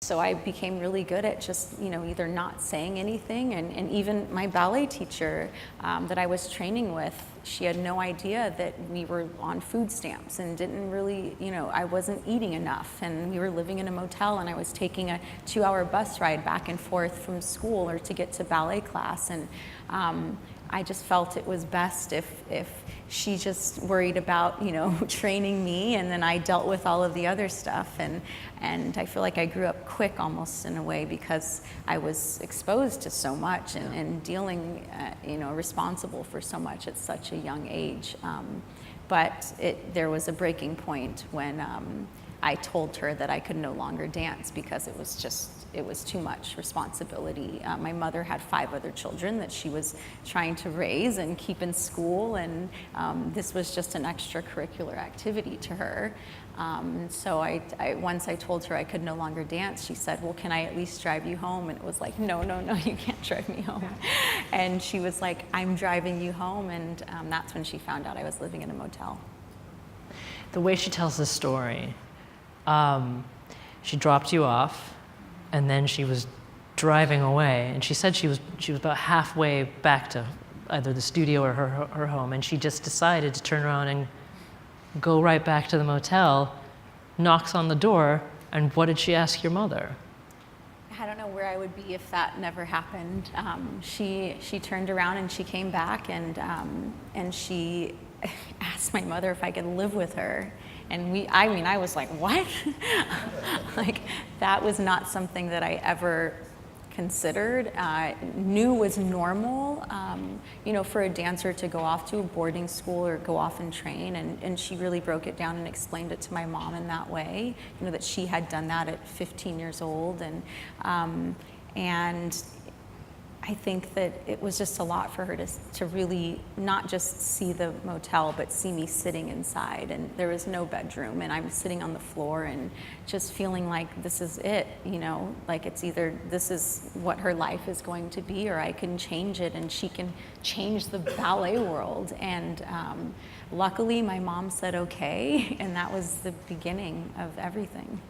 So I became really good at just, either not saying anything, and even my ballet teacher that I was training with, she had no idea that we were on food stamps and didn't really, I wasn't eating enough, and we were living in a motel, and I was taking a 2-hour bus ride back and forth from school or to get to ballet class, and I just felt it was best if she just worried about, training me, and then I dealt with all of the other stuff. And I feel like I grew up quick almost in a way because I was exposed to so much and dealing, responsible for so much at such a young age. But there was a breaking point when I told her that I could no longer dance because it was too much responsibility. My mother had 5 other children that she was trying to raise and keep in school, and this was just an extracurricular activity to her. So once I told her I could no longer dance, she said, well, can I at least drive you home? And it was like, no, you can't drive me home. And she was like, I'm driving you home, and that's when she found out I was living in a motel. The way she tells this story, she dropped you off, and then she was driving away, and she said she was about halfway back to either the studio or her home, and she just decided to turn around and go right back to the motel, knocks on the door, and what did she ask your mother? I don't know where I would be if that never happened. She turned around and she came back, and she asked my mother if I could live with her. And I was like, what? Like, that was not something that I ever considered, knew was normal, for a dancer to go off to a boarding school or go off and train. And she really broke it down and explained it to my mom in that way, that she had done that at 15 years old. And I think that it was just a lot for her to really not just see the motel, but see me sitting inside, and there was no bedroom, and I'm sitting on the floor and just feeling like this is it, like it's either this is what her life is going to be, or I can change it and she can change the ballet world. And luckily my mom said okay, and that was the beginning of everything.